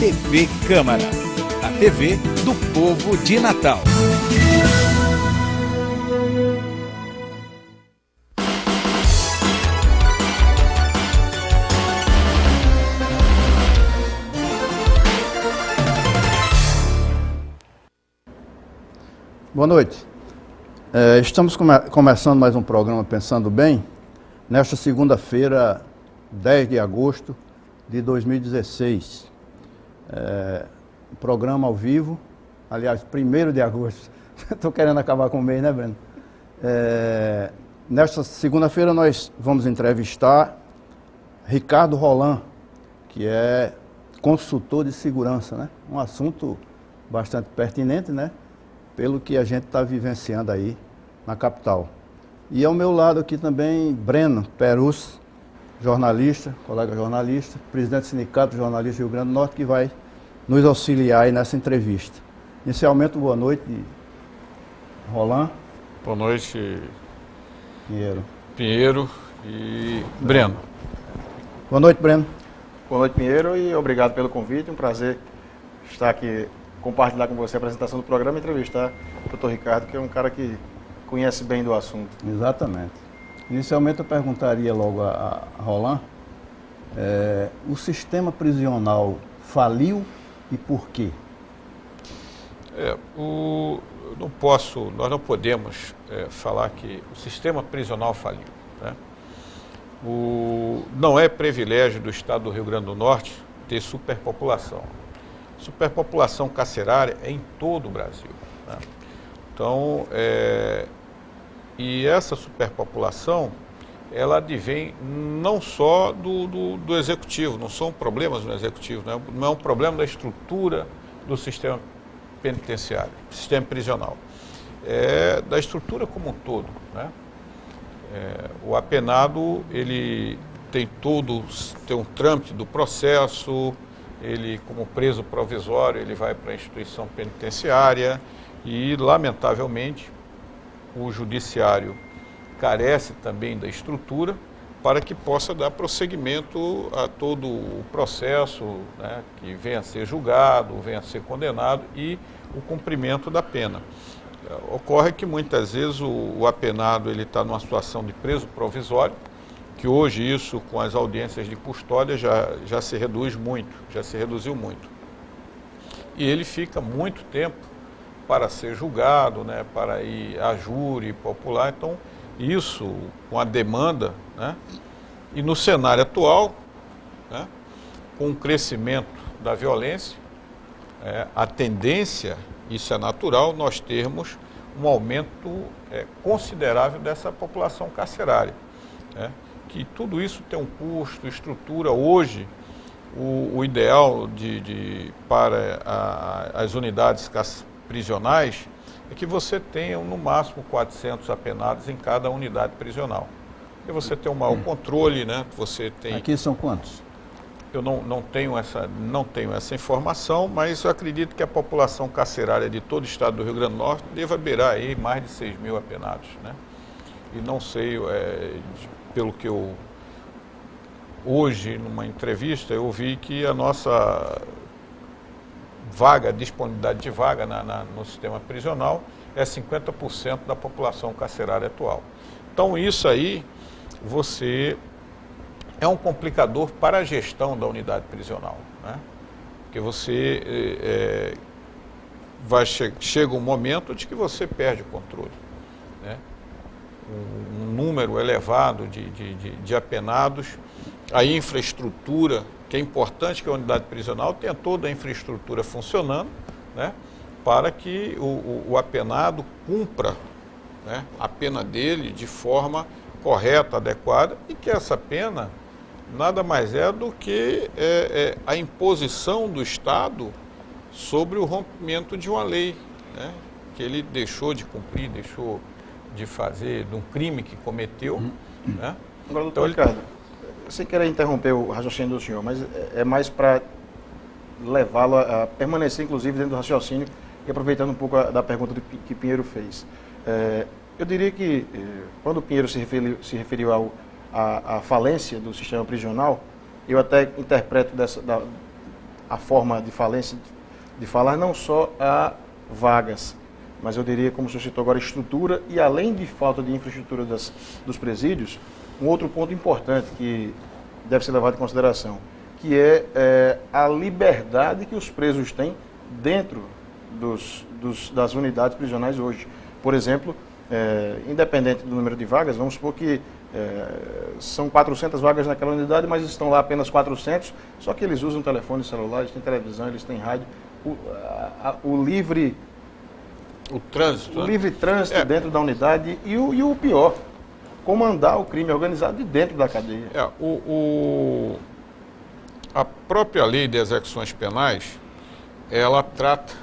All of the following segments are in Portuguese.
TV Câmara, a TV do povo de Natal. Boa noite. Estamos começando mais um programa Pensando Bem, nesta segunda-feira, 10 de agosto de 2016. Programa ao vivo, aliás, 1º de agosto. Estou querendo acabar com o mês, né, Breno? Nesta segunda-feira nós vamos entrevistar Ricardo Roland, que é consultor de segurança, né? Um assunto bastante pertinente, né? Pelo que a gente está vivenciando aí na capital. E ao meu lado aqui também, Breno Perus, jornalista, colega jornalista, presidente do Sindicato de Jornalistas do Rio Grande do Norte, que vai nos auxiliar aí nessa entrevista. Inicialmente, boa noite, Roland. Boa noite, Pinheiro e Breno. Boa noite, Breno. Boa noite, Pinheiro, e obrigado pelo convite. Um prazer estar aqui, compartilhar com você a apresentação do programa e entrevistar o Dr. Ricardo, que é um cara que conhece bem do assunto. Exatamente. Inicialmente eu perguntaria logo a Roland, o sistema prisional faliu e por quê? Nós não podemos falar que o sistema prisional faliu, né? Não é privilégio do Estado do Rio Grande do Norte ter superpopulação. Superpopulação carcerária é em todo o Brasil, né? Então, e essa superpopulação, ela advém não só do executivo, não são problemas no executivo, né? Não é um problema da estrutura do sistema penitenciário, sistema prisional, é da estrutura como um todo, né? O apenado, ele tem um trâmite do processo. Ele, como preso provisório, ele vai para a instituição penitenciária e, lamentavelmente, o judiciário carece também da estrutura para que possa dar prosseguimento a todo o processo, né, que venha a ser julgado, venha a ser condenado e o cumprimento da pena. Ocorre que muitas vezes o apenado está numa situação de preso provisório, que hoje isso, com as audiências de custódia, já se reduz muito, já se reduziu muito. E ele fica muito tempo para ser julgado, né, para ir a júri popular. Então, isso com a demanda, né, e no cenário atual, né, com o crescimento da violência, a tendência, isso é natural, nós termos um aumento considerável dessa população carcerária, né? Que tudo isso tem um custo, estrutura. Hoje, o ideal para as unidades prisionais é que você tenha no máximo 400 apenados em cada unidade prisional. E você tem um maior controle, né? Você tem... Aqui são quantos? Eu não tenho essa informação, mas eu acredito que a população carcerária de todo o estado do Rio Grande do Norte deva beirar aí mais de 6.000 apenados, né? E não sei... Pelo que eu, hoje, numa entrevista, eu vi que a nossa disponibilidade de vaga no sistema prisional é 50% da população carcerária atual. Então, isso aí, é um complicador para a gestão da unidade prisional, né? Porque chega um momento de que você perde o controle, né? Um número elevado de apenados, a infraestrutura, que é importante que a unidade prisional tenha toda a infraestrutura funcionando, né, para que o apenado cumpra, né, a pena dele de forma correta, adequada, e que essa pena nada mais é do que a imposição do Estado sobre o rompimento de uma lei, né, que ele deixou de cumprir, deixou de fazer, de um crime que cometeu, né? Agora, doutor Ricardo, sem querer interromper o raciocínio do senhor, mas é mais para levá-lo a permanecer, inclusive, dentro do raciocínio, e aproveitando um pouco da pergunta que Pinheiro fez. Eu diria que, quando o Pinheiro se referiu à falência do sistema prisional, eu até interpreto a forma de falência de falar não só a vagas, mas eu diria, como o senhor citou agora, estrutura, e além de falta de infraestrutura dos presídios, um outro ponto importante que deve ser levado em consideração, que é a liberdade que os presos têm dentro das unidades prisionais hoje. Por exemplo, independente do número de vagas, vamos supor que são 400 vagas naquela unidade, mas estão lá apenas 400, só que eles usam telefone celular, eles têm televisão, eles têm rádio. O livre trânsito dentro da unidade e o pior, comandar o crime organizado de dentro da cadeia. A própria lei de execuções penais, ela trata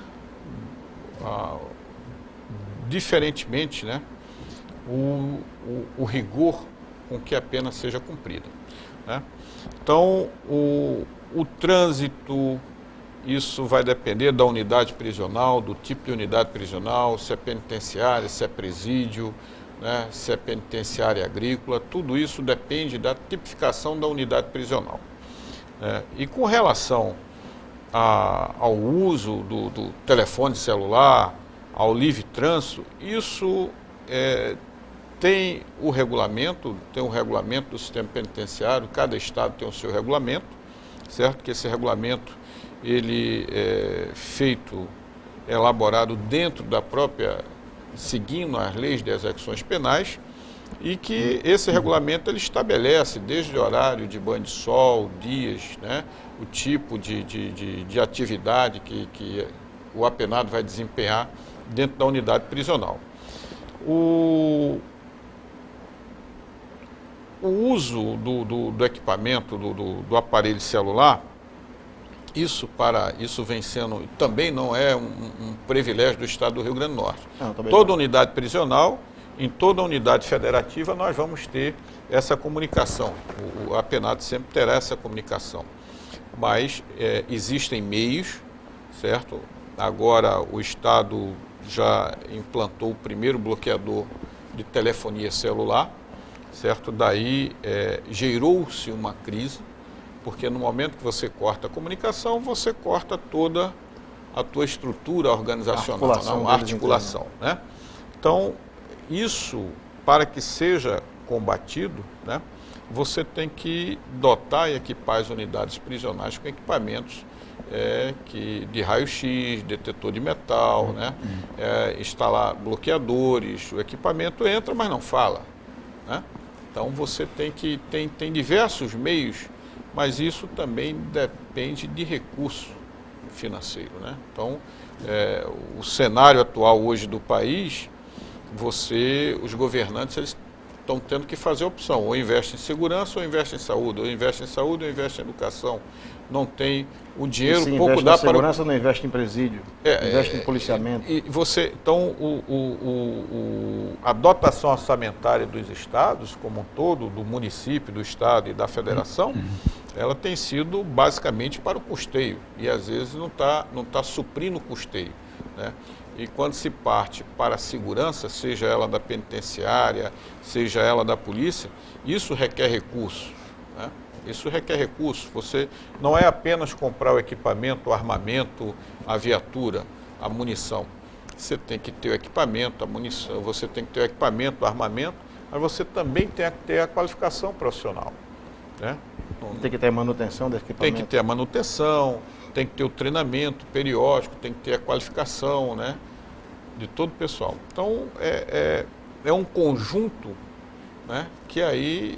diferentemente, né, o rigor com que a pena seja cumprida, né? Então, o trânsito, isso vai depender da unidade prisional, do tipo de unidade prisional, se é penitenciária, se é presídio, né, se é penitenciária agrícola, tudo isso depende da tipificação da unidade prisional. E com relação ao uso do telefone celular, ao livre trânsito, isso tem o regulamento do sistema penitenciário, cada estado tem o seu regulamento, certo? Que esse regulamento, ele é elaborado dentro da própria, seguindo as leis de execuções penais, e que esse regulamento ele estabelece desde o horário de banho de sol, dias, né, o tipo de atividade que o apenado vai desempenhar dentro da unidade prisional. O uso do equipamento, do aparelho celular, isso vem sendo, também não é um privilégio do Estado do Rio Grande do Norte. Toda unidade prisional, em toda unidade federativa, nós vamos ter essa comunicação. O apenado sempre terá essa comunicação. Mas existem meios, certo? Agora o Estado já implantou o primeiro bloqueador de telefonia celular, certo? Daí gerou-se uma crise, porque no momento que você corta a comunicação, você corta toda a tua estrutura organizacional, a articulação, né? Então, isso, para que seja combatido, né, você tem que dotar e equipar as unidades prisionais com equipamentos de raio-x, detetor de metal, né, instalar bloqueadores, o equipamento entra, mas não fala, né? Então você tem diversos meios, mas isso também depende de recurso financeiro, né? Então, o cenário atual hoje do país, os governantes, eles estão tendo que fazer opção, ou investe em segurança, ou investe em saúde, ou investe em saúde, ou investe em educação. Não tem o dinheiro, se pouco investe dá em para... segurança, não investe em presídio, investe em policiamento. Então, a dotação orçamentária dos estados, como um todo, do município, do estado e da federação, ela tem sido basicamente para o custeio, e às vezes não tá suprindo o custeio, né? E quando se parte para a segurança, seja ela da penitenciária, seja ela da polícia, isso requer recurso, né? Isso requer recurso. Você não é apenas comprar o equipamento, o armamento, a viatura, a munição. Você tem que ter o equipamento, a munição, você tem que ter o equipamento, o armamento, mas você também tem que ter a qualificação profissional, né? Tem que ter a manutenção do equipamento. Tem que ter a manutenção, tem que ter o treinamento periódico, tem que ter a qualificação, né, de todo o pessoal. Então, é um conjunto, né, que aí,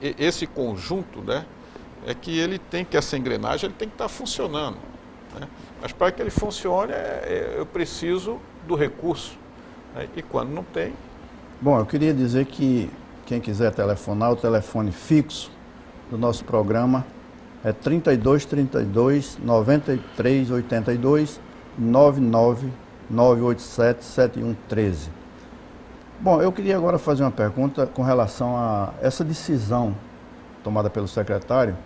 esse conjunto, né, é que ele tem que, essa engrenagem, ele tem que estar funcionando, né? Mas para que ele funcione, eu preciso do recurso, né, e quando não tem... Bom, eu queria dizer que quem quiser telefonar, o telefone fixo do nosso programa é 32 32 93 82 99 987 7113. Bom, eu queria agora fazer uma pergunta com relação a essa decisão tomada pelo secretário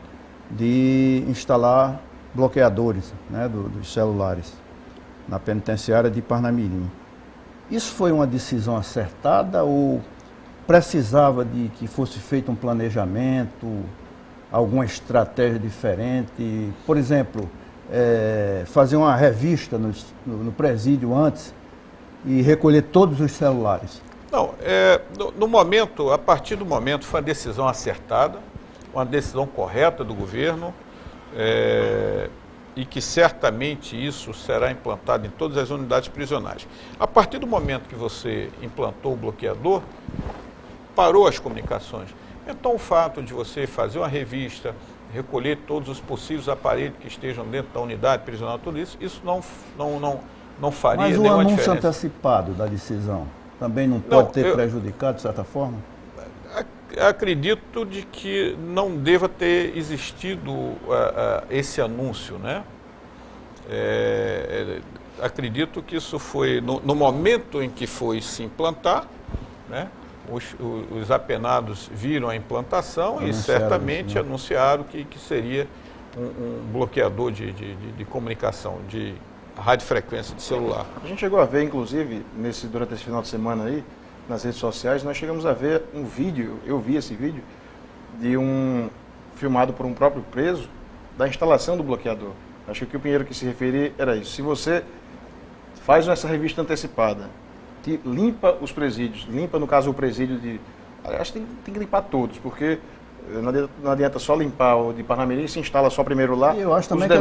de instalar bloqueadores, né, dos celulares na penitenciária de Parnamirim. Isso foi uma decisão acertada ou precisava de que fosse feito um planejamento, alguma estratégia diferente? Por exemplo, fazer uma revista no presídio antes e recolher todos os celulares? Não, no momento, a partir do momento, foi uma decisão acertada, uma decisão correta do governo, e que certamente isso será implantado em todas as unidades prisionais. A partir do momento que você implantou o bloqueador, parou as comunicações. Então o fato de você fazer uma revista, recolher todos os possíveis aparelhos que estejam dentro da unidade prisional, tudo isso não faria nenhuma diferença. Mas o anúncio antecipado da decisão também não pode ter prejudicado, de certa forma? Acredito de que não deva ter existido esse anúncio, né? Acredito que isso foi no momento em que foi se implantar, né? Os apenados viram a implantação e certamente anunciaram que seria um bloqueador de comunicação, de radiofrequência de celular. A gente chegou a ver, inclusive, durante esse final de semana aí, nas redes sociais, nós chegamos a ver um vídeo, eu vi esse vídeo, filmado por um próprio preso, da instalação do bloqueador. Acho que o Pinheiro que se referia era isso. Se você faz essa revista antecipada, limpa os presídios, limpa, no caso, o presídio de... Aliás, tem que limpar todos, porque não adianta só limpar o de Parnamirim, se instala só primeiro lá. E eu acho também que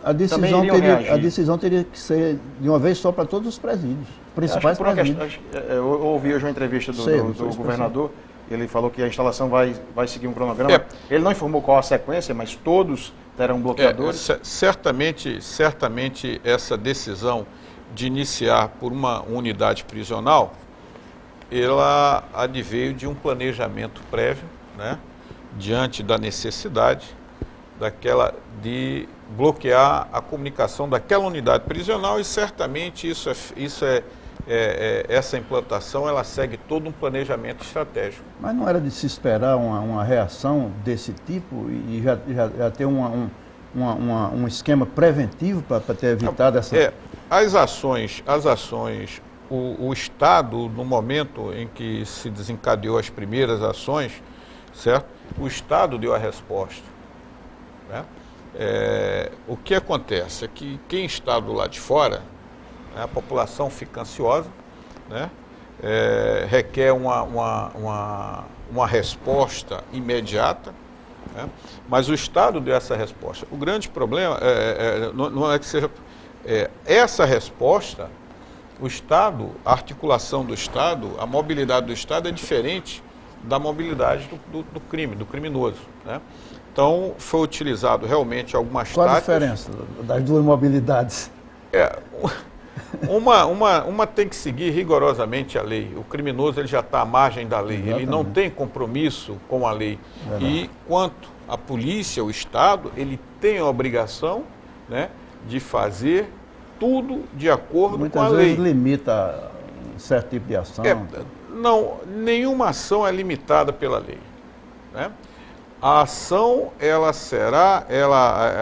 a decisão teria que ser de uma vez só para todos os presídios, principais presídios. Eu ouvi hoje uma entrevista do governador, ele falou que a instalação vai seguir um cronograma. Ele não informou qual a sequência, mas todos terão bloqueadores. Certamente essa decisão de iniciar por uma unidade prisional, ela adveio de um planejamento prévio, né, diante da necessidade de bloquear a comunicação daquela unidade prisional, e certamente essa implantação ela segue todo um planejamento estratégico. Mas não era de se esperar uma reação desse tipo e já ter um esquema preventivo para ter evitado essa... As ações, o Estado, no momento em que se desencadeou as primeiras ações, certo? O Estado deu a resposta, né? O que acontece é que quem está do lado de fora, né, a população fica ansiosa, né? Requer uma resposta imediata, né? Mas o Estado deu essa resposta. O grande problema não é que seja... essa resposta, o Estado, a articulação do Estado, a mobilidade do Estado é diferente da mobilidade do crime, do criminoso, né? Então, foi utilizado realmente algumas táticas... Qual a diferença das duas mobilidades? Uma tem que seguir rigorosamente a lei. O criminoso ele já está à margem da lei, Exatamente. Ele não tem compromisso com a lei. Verdade. E quanto à polícia, o Estado, ele tem a obrigação, né, de fazer tudo de acordo com a lei. Muitas vezes limita um certo tipo de ação. Não, nenhuma ação é limitada pela lei, né? A ação,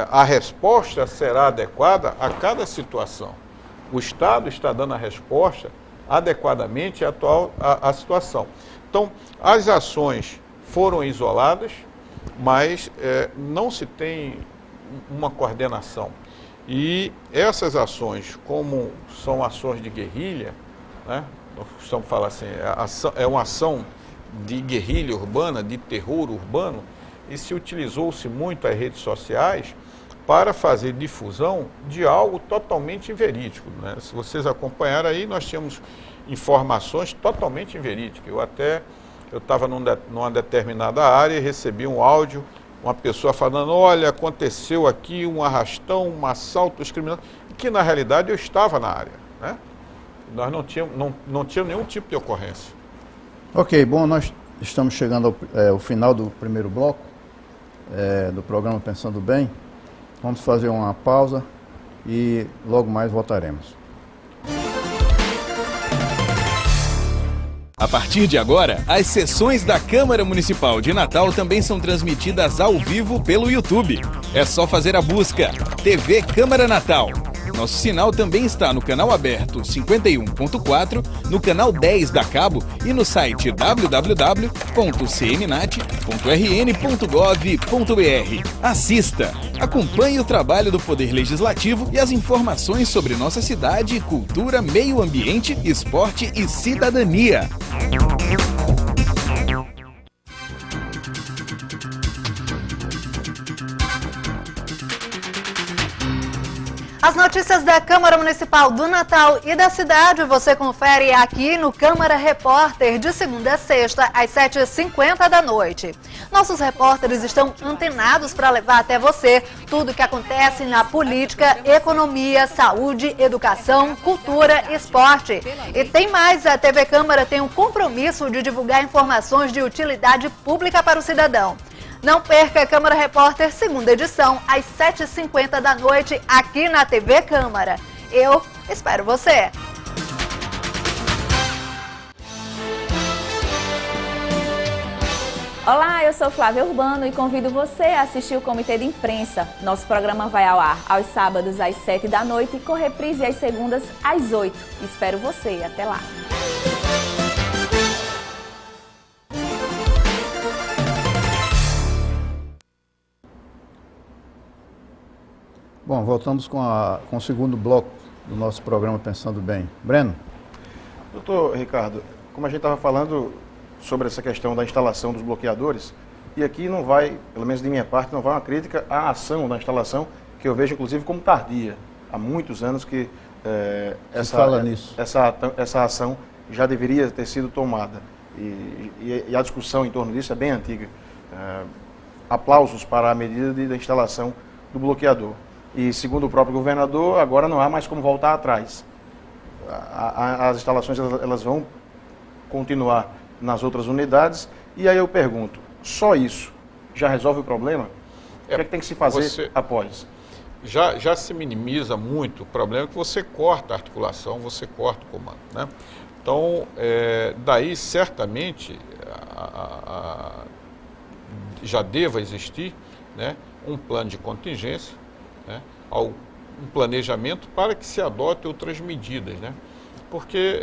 a resposta será adequada a cada situação. O Estado está dando a resposta adequadamente à situação. Então, as ações foram isoladas, mas não se tem uma coordenação. E essas ações, como são ações de guerrilha, né? Nós costumamos falar assim, é uma ação de guerrilha urbana, de terror urbano, e se utilizou-se muito as redes sociais para fazer difusão de algo totalmente inverídico, né? Se vocês acompanharam aí, nós tínhamos informações totalmente inverídicas. Eu estava numa determinada área e recebi um áudio, uma pessoa falando, olha, aconteceu aqui um arrastão, um assalto aos criminosos, que na realidade eu estava na área, né? Nós não tínhamos nenhum tipo de ocorrência. Ok, bom, nós estamos chegando ao final do primeiro bloco do programa Pensando Bem. Vamos fazer uma pausa e logo mais voltaremos. A partir de agora, as sessões da Câmara Municipal de Natal também são transmitidas ao vivo pelo YouTube. É só fazer a busca TV Câmara Natal. nosso sinal também está no canal aberto 51.4, no canal 10 da Cabo e no site www.cnnat.rn.gov.br. Assista, acompanhe o trabalho do Poder Legislativo e as informações sobre nossa cidade, cultura, meio ambiente, esporte e cidadania. As notícias da Câmara Municipal do Natal e da cidade você confere aqui no Câmara Repórter, de segunda a sexta, às 7h50 da noite. Nossos repórteres estão antenados para levar até você tudo o que acontece na política, economia, saúde, educação, cultura, esporte. E tem mais, a TV Câmara tem um compromisso de divulgar informações de utilidade pública para o cidadão. Não perca a Câmara Repórter, segunda edição, às 7h50 da noite, aqui na TV Câmara. Eu espero você! Olá, eu sou Flávia Urbano e convido você a assistir o Comitê de Imprensa. Nosso programa vai ao ar aos sábados às 7 da noite e com reprise às segundas às 8. Espero você, até lá! Bom, voltamos com o segundo bloco do nosso programa Pensando Bem. Breno? Doutor Ricardo, como a gente estava falando sobre essa questão da instalação dos bloqueadores, e aqui não vai, pelo menos de minha parte, não vai uma crítica à ação da instalação, que eu vejo inclusive como tardia. Há muitos anos que essa ação já deveria ter sido tomada. E a discussão em torno disso é bem antiga. Aplausos para a medida da instalação do bloqueador. E segundo o próprio governador, agora não há mais como voltar atrás. As instalações elas vão continuar nas outras unidades. E aí eu pergunto, só isso já resolve o problema? O que é que tem que se fazer após? Já se minimiza muito o problema que você corta a articulação, você corta o comando, né? Então, daí certamente já deva existir, né, um plano de contingência, né, um planejamento para que se adote outras medidas, né? Porque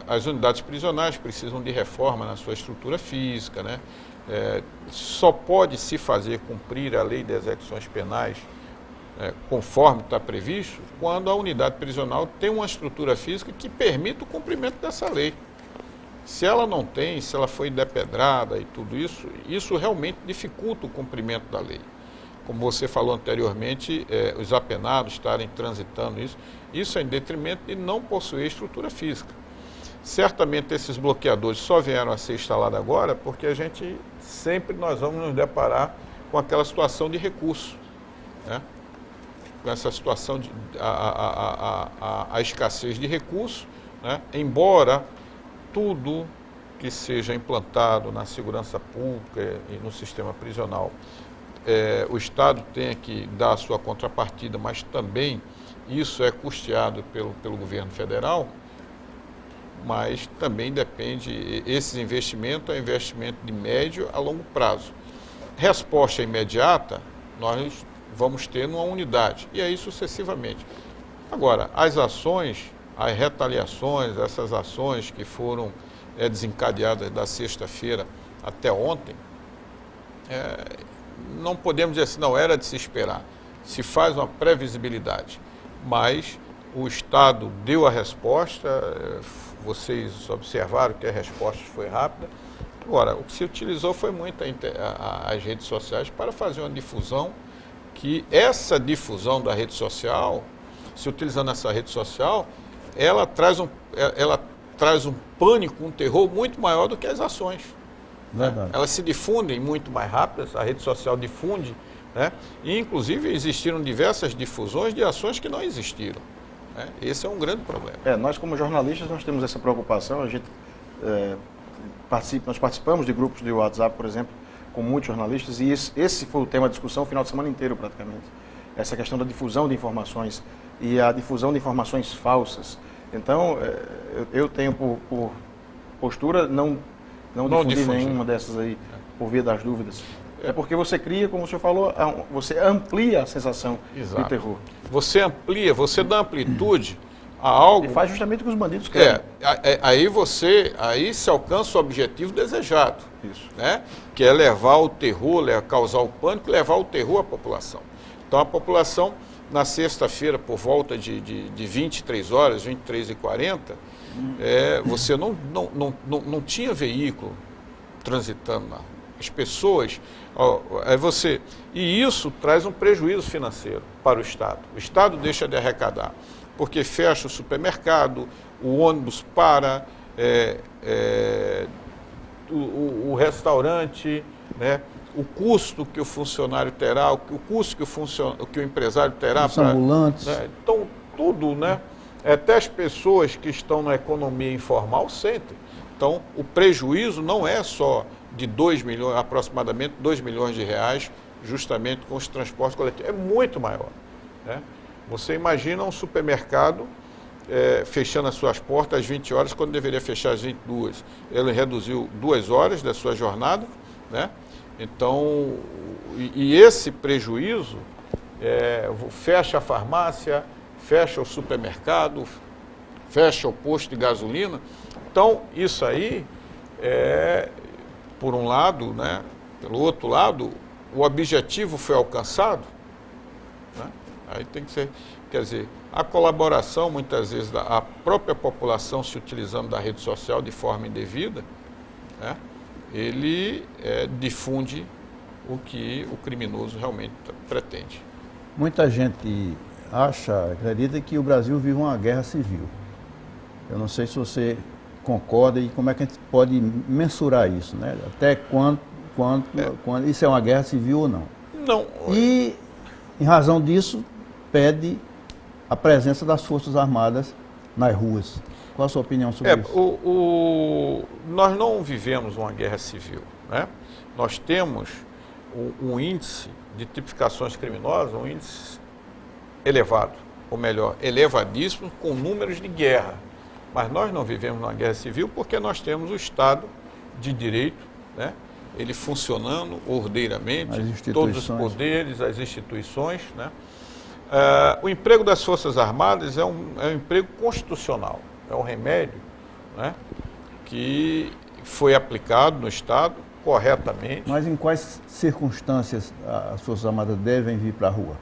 as unidades prisionais precisam de reforma na sua estrutura física, né? Só pode se fazer cumprir a lei de execuções penais conforme está previsto quando a unidade prisional tem uma estrutura física que permita o cumprimento dessa lei. Se ela não tem, se ela foi depedrada e tudo isso, isso realmente dificulta o cumprimento da lei. Como você falou anteriormente, os apenados estarem transitando isso é em detrimento de não possuir estrutura física. Certamente esses bloqueadores só vieram a ser instalados agora porque nós vamos nos deparar com aquela situação de recurso, né? Com essa situação de a escassez de recursos, né? Embora tudo que seja implantado na segurança pública e no sistema prisional, o Estado tem que dar a sua contrapartida, mas também isso é custeado pelo governo federal, mas também depende, esse investimento é investimento de médio a longo prazo. Resposta imediata, nós vamos ter numa unidade, e aí sucessivamente. Agora, as ações, as retaliações, essas ações que foram desencadeadas da sexta-feira até ontem, não podemos dizer assim, não era de se esperar. Se faz uma previsibilidade, mas o Estado deu a resposta, vocês observaram que a resposta foi rápida. Agora, o que se utilizou foi muito as redes sociais para fazer uma difusão, que essa difusão da rede social, se utilizando essa rede social, ela traz um pânico, um terror muito maior do que as ações. Verdade. Elas se difundem muito mais rápidas, a rede social difunde, né? E inclusive existiram diversas difusões de ações que não existiram, né? Esse é um grande problema. Nós como jornalistas nós temos essa preocupação, nós participamos de grupos de WhatsApp, por exemplo, com muitos jornalistas, e esse foi o tema da discussão o final de semana inteiro praticamente. Essa questão da difusão de informações e a difusão de informações falsas. Então, eu tenho por postura não difundir nenhuma dessas aí, por via das dúvidas. É porque você cria, como o senhor falou, você amplia a sensação Exato. do terror. Você amplia, você dá amplitude a algo. E faz justamente o que os bandidos querem. Aí se alcança o objetivo desejado. Isso. Né? Que é levar o terror, causar o pânico, levar o terror à população. Então a população, na sexta-feira, por volta de 23 horas, 23h40, você não tinha veículo transitando na rua. As pessoas, e isso traz um prejuízo financeiro para o Estado. O Estado deixa de arrecadar, porque fecha o supermercado, o ônibus para, o restaurante, né? O custo que o funcionário terá, o custo que o empresário terá. Os ambulantes. Né? Então, tudo, né? Até as pessoas que estão na economia informal sentem. Então, o prejuízo não é só de 2 milhões, aproximadamente 2 milhões de reais, justamente com os transportes coletivos. É muito maior. Né? Você imagina um supermercado fechando as suas portas às 20 horas, quando deveria fechar às 22. Ele reduziu 2 horas da sua jornada, né? Então, e esse prejuízo fecha a farmácia, fecha o supermercado, fecha o posto de gasolina. Então, isso aí, por um lado, né? Pelo outro lado, o objetivo foi alcançado, né? Aí tem que ser, quer dizer, a colaboração, muitas vezes, da própria população se utilizando da rede social de forma indevida, né? Ele difunde o que o criminoso realmente pretende. Muita gente acredita que o Brasil vive uma guerra civil. Eu não sei se você concorda e como é que a gente pode mensurar isso, né? Até quando isso é uma guerra civil ou não. Não. E, em razão disso, pede a presença das Forças Armadas nas ruas. Qual a sua opinião sobre isso? Nós não vivemos uma guerra civil, né? Nós temos um índice de tipificações criminosas, um índice elevado, ou melhor, elevadíssimo, com números de guerra. Mas nós não vivemos uma guerra civil porque nós temos o Estado de Direito, né? Ele funcionando ordeiramente, todos os poderes, as instituições, né? O emprego das Forças Armadas é um emprego constitucional, é um remédio, né? Que foi aplicado no Estado corretamente. Mas em quais circunstâncias as Forças Armadas devem vir para a rua?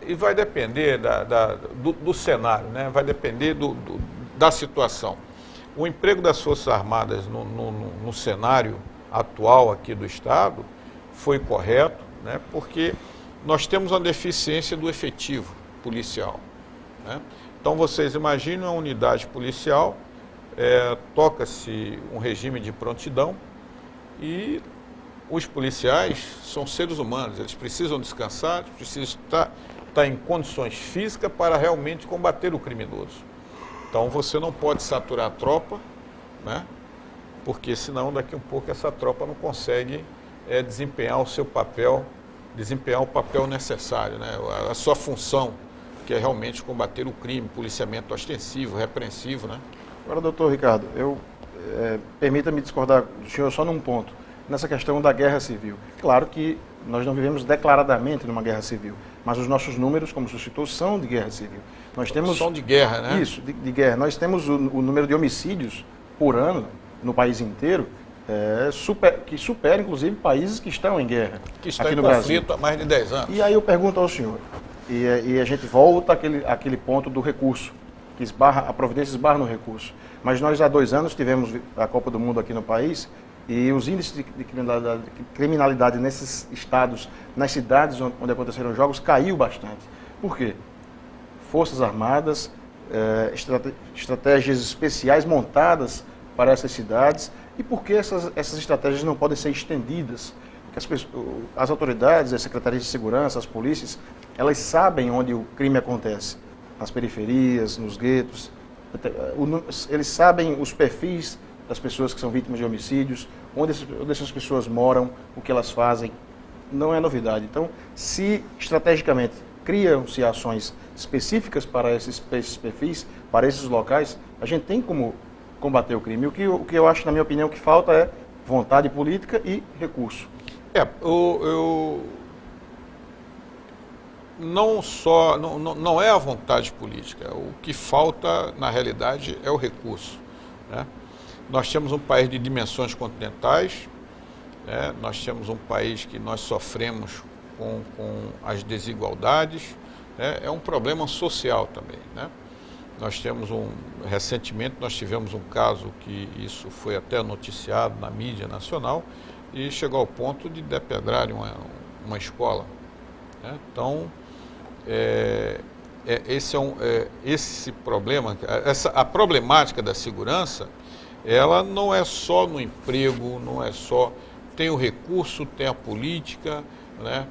E vai depender do cenário, né? Vai depender da situação. O emprego das Forças Armadas no cenário atual aqui do Estado foi correto, né? Porque nós temos uma deficiência do efetivo policial, né? Então vocês imaginem uma unidade policial, toca-se um regime de prontidão e os policiais são seres humanos, eles precisam descansar, precisam estar em condições físicas para realmente combater o criminoso. Então você não pode saturar a tropa, né? Porque senão daqui a um pouco essa tropa não consegue desempenhar o seu papel, desempenhar o papel necessário, né? A sua função, que é realmente combater o crime, policiamento ostensivo, repreensivo, né? Agora, doutor Ricardo, permita-me discordar do senhor só num ponto, nessa questão da guerra civil. Claro que nós não vivemos declaradamente numa guerra civil, mas os nossos números, como o senhor citou, são de guerra civil. Nós temos... São de guerra, né? Isso, de guerra. Nós temos o número de homicídios por ano no país inteiro, que supera, inclusive, países que estão em guerra. Que estão aqui em no conflito Brasil. há mais de 10 anos. E aí eu pergunto ao senhor, e a gente volta àquele ponto do recurso, que a providência esbarra no recurso. Mas nós há 2 anos tivemos a Copa do Mundo aqui no país e os índices de criminalidade nesses estados, nas cidades onde aconteceram jogos, caiu bastante. Por quê? Forças Armadas, estratégias especiais montadas para essas cidades. E por que essas estratégias não podem ser estendidas? Porque as autoridades, as secretarias de segurança, as polícias, elas sabem onde o crime acontece. Nas periferias, nos guetos. Eles sabem os perfis das pessoas que são vítimas de homicídios, onde essas pessoas moram, o que elas fazem. Não é novidade. Então, se estrategicamente criam-se ações específicas para esses perfis, para esses locais, a gente tem como combater o crime. O que eu acho, na minha opinião, que falta é vontade política e recurso. Não é a vontade política. O que falta, na realidade, é o recurso, né? Nós temos um país de dimensões continentais, né? Nós temos um país que nós sofremos com as desigualdades, né? É um problema social também, né? Recentemente nós tivemos um caso que isso foi até noticiado na mídia nacional e chegou ao ponto de depedrarem uma escola, né? Então, esse problema, a problemática da segurança, ela não é só no emprego, não é só, tem o recurso, tem a política, né?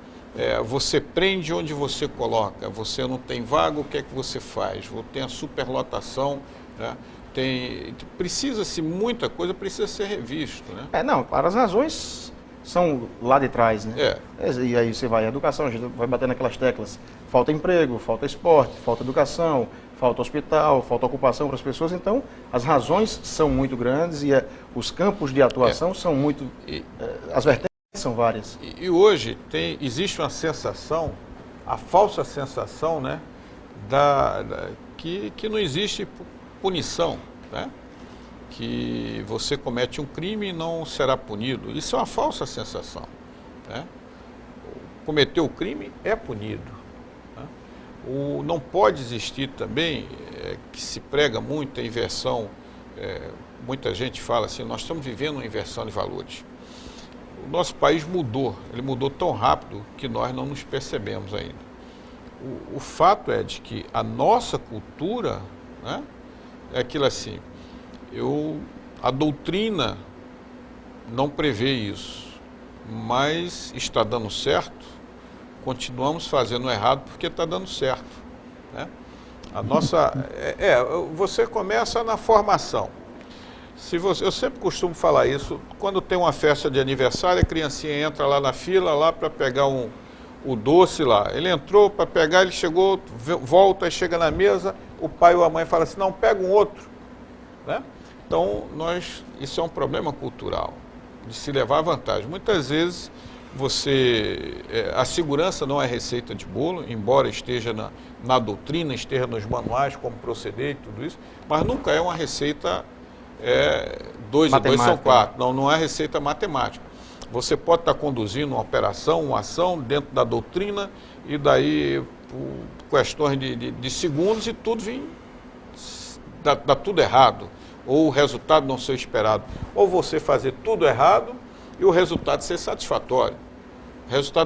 Você prende onde você coloca, você não tem vaga, o que é que você faz? Tem a superlotação, né? Precisa-se muita coisa, precisa ser revisto, né? Não, claro, as razões são lá de trás, né? E aí você vai à educação, a gente vai bater naquelas teclas. Falta emprego, falta esporte, falta educação, falta hospital, falta ocupação para as pessoas. Então, as razões são muito grandes e os campos de atuação são muito... as vertentes são várias. E hoje existe uma sensação, a falsa sensação, né, que não existe punição, né? Que você comete um crime e não será punido. Isso é uma falsa sensação, né? Cometeu o crime é punido, né? Não pode existir também, que se prega muito a inversão, muita gente fala assim, nós estamos vivendo uma inversão de valores. O nosso país mudou, ele mudou tão rápido que nós não nos percebemos ainda. O fato é de que a nossa cultura, né, é aquilo assim, a doutrina não prevê isso, mas está dando certo, continuamos fazendo errado porque está dando certo, né? Você começa na formação. Eu sempre costumo falar isso, quando tem uma festa de aniversário, a criancinha entra lá na fila lá para pegar o doce lá. Ele entrou para pegar, ele chegou, volta e chega na mesa, o pai ou a mãe fala assim, não, pega um outro, né? Então, isso é um problema cultural, de se levar vantagem. Muitas vezes, a segurança não é receita de bolo, embora esteja na doutrina, esteja nos manuais, como proceder e tudo isso, mas nunca é uma receita 2 e 2 são 4, não é receita matemática. Você pode estar conduzindo uma operação, uma ação dentro da doutrina e daí, por questões de segundos, e tudo dá tudo errado, ou o resultado não ser esperado, ou você fazer tudo errado e o resultado ser satisfatório.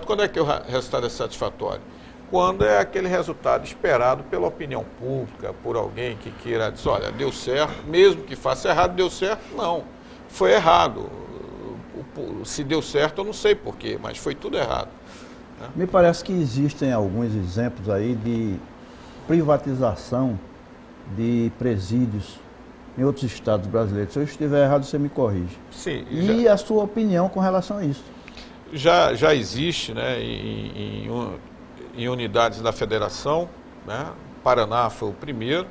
Quando é que o resultado é satisfatório? Quando é aquele resultado esperado pela opinião pública, por alguém que queira dizer, olha, deu certo, mesmo que faça errado, deu certo? Não, foi errado. Se deu certo, eu não sei porquê, mas foi tudo errado, né? Me parece que existem alguns exemplos aí de privatização de presídios em outros estados brasileiros. Se eu estiver errado, você me corrige. Sim. E a sua opinião com relação a isso? Já existe, né, em unidades da federação, né? Paraná foi o primeiro.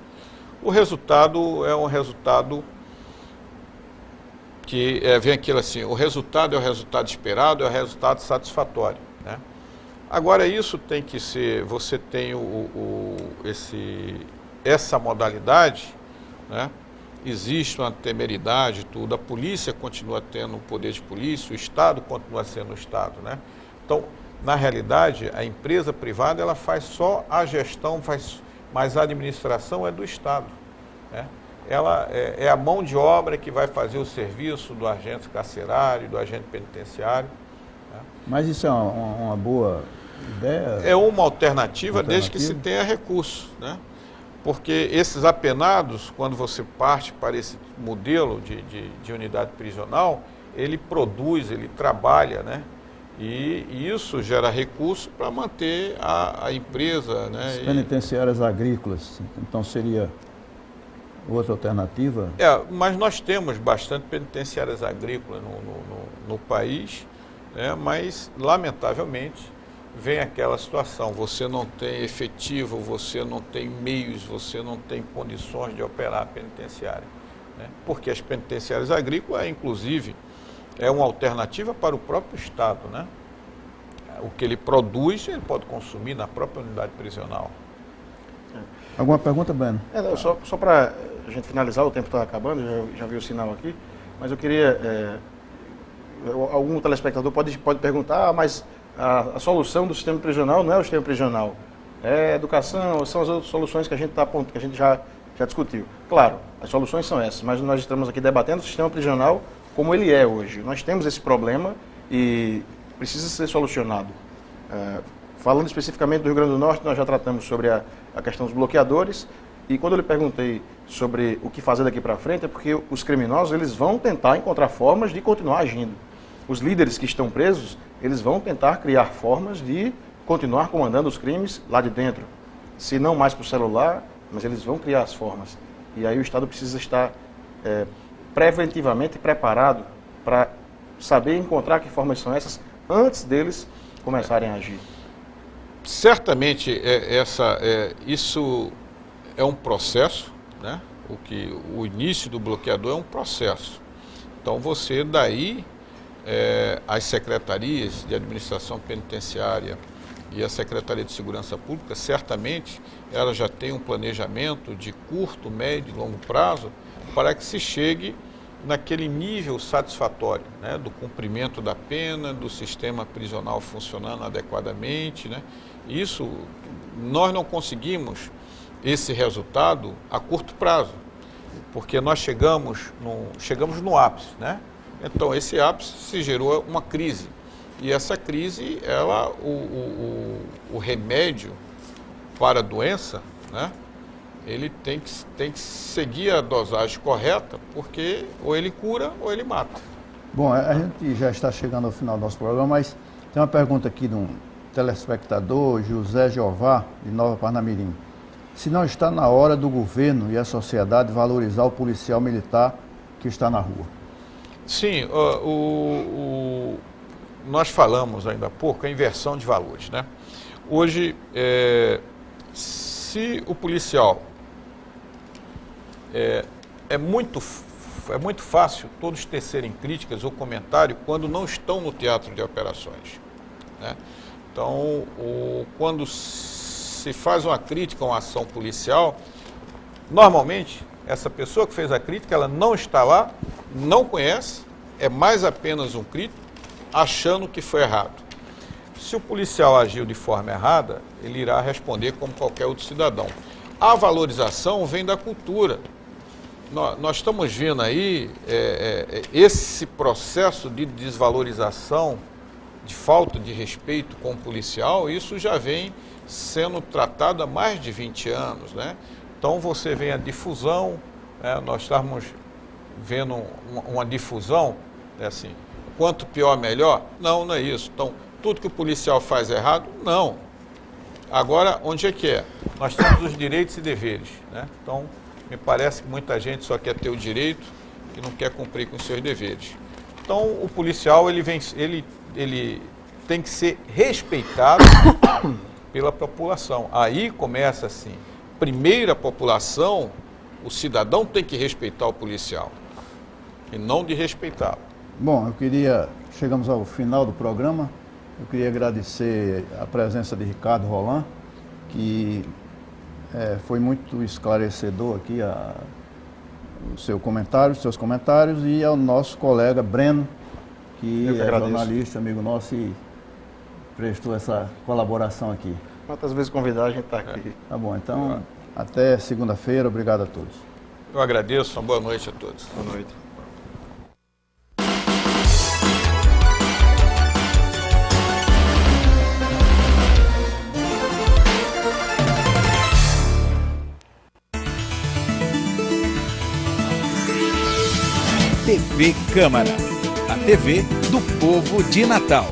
O resultado é um resultado que vem aquilo assim, o resultado é o resultado esperado, é o resultado satisfatório, né? Agora isso tem que ser, você tem essa modalidade, né? Existe uma temeridade, tudo, a polícia continua tendo o poder de polícia, o Estado continua sendo o Estado, né? Então, na realidade, a empresa privada, ela faz só a gestão, mas a administração é do Estado, né? Ela é a mão de obra que vai fazer o serviço do agente carcerário, do agente penitenciário, né? Mas isso é uma boa ideia? É uma alternativa desde que se tenha recurso, né? Porque esses apenados, quando você parte para esse modelo de unidade prisional, ele produz, ele trabalha, né? E isso gera recurso para manter a empresa, né? As penitenciárias agrícolas, então seria outra alternativa? Mas nós temos bastante penitenciárias agrícolas no país, né? Mas, lamentavelmente, vem aquela situação, você não tem efetivo, você não tem meios, você não tem condições de operar a penitenciária, né? Porque as penitenciárias agrícolas, inclusive, é uma alternativa para o próprio Estado, né? O que ele produz, ele pode consumir na própria unidade prisional. Alguma pergunta, Breno? Não, só para a gente finalizar, o tempo está acabando, já vi o sinal aqui, mas eu queria... algum telespectador pode perguntar, mas a solução do sistema prisional não é o sistema prisional, é educação, são as outras soluções que a gente já discutiu. Claro, as soluções são essas, mas nós estamos aqui debatendo o sistema prisional como ele é hoje. Nós temos esse problema e precisa ser solucionado. Falando especificamente do Rio Grande do Norte, nós já tratamos sobre a questão dos bloqueadores, e quando eu lhe perguntei sobre o que fazer daqui para frente, é porque os criminosos eles vão tentar encontrar formas de continuar agindo. Os líderes que estão presos, eles vão tentar criar formas de continuar comandando os crimes lá de dentro. Se não mais por celular, mas eles vão criar as formas. E aí o Estado precisa estar preventivamente preparado para saber encontrar que formas são essas antes deles começarem a agir. Certamente isso é um processo, né? O início do bloqueador é um processo. Então você daí, as secretarias de administração penitenciária e a Secretaria de Segurança Pública, certamente ela já tem um planejamento de curto, médio e longo prazo para que se chegue naquele nível satisfatório, né, do cumprimento da pena, do sistema prisional funcionando adequadamente, né? Isso, nós não conseguimos esse resultado a curto prazo, porque nós chegamos no ápice, né? Então esse ápice se gerou uma crise, e essa crise, o remédio para a doença, né, ele tem que seguir a dosagem correta, porque ou ele cura ou ele mata. Bom, a gente já está chegando ao final do nosso programa, mas tem uma pergunta aqui de um telespectador, José Jeová, de Nova Parnamirim. Se não está na hora do governo e a sociedade valorizar o policial militar que está na rua? Sim, nós falamos ainda há pouco a inversão de valores, né? Hoje, se o policial é muito fácil todos tecerem críticas ou comentário quando não estão no teatro de operações, né? Então, quando se faz uma crítica a uma ação policial, normalmente essa pessoa que fez a crítica, ela não está lá, não conhece, é mais apenas um crítico, achando que foi errado. Se o policial agiu de forma errada, ele irá responder como qualquer outro cidadão. A valorização vem da cultura. Nós estamos vendo aí esse processo de desvalorização, de falta de respeito com o policial, isso já vem sendo tratado há mais de 20 anos, né? Então você vê a difusão, nós estamos vendo uma difusão, assim, quanto pior, melhor? Não, não é isso. Então, tudo que o policial faz errado? Não. Agora, onde é que é? Nós temos os direitos e deveres, né? Então, me parece que muita gente só quer ter o direito e não quer cumprir com os seus deveres. Então, o policial, ele tem que ser respeitado pela população. Aí começa assim, primeiro a população, o cidadão tem que respeitar o policial e não desrespeitá-lo. Bom, chegamos ao final do programa. Eu queria agradecer a presença de Ricardo Roland, que foi muito esclarecedor aqui os seus comentários, e ao nosso colega Breno, que é jornalista, amigo nosso, e prestou essa colaboração aqui. Quantas vezes convidar, a gente está aqui. Tá bom, então até segunda-feira. Obrigado a todos. Eu agradeço, uma boa noite a todos. Boa noite. TV Câmara, a TV do povo de Natal.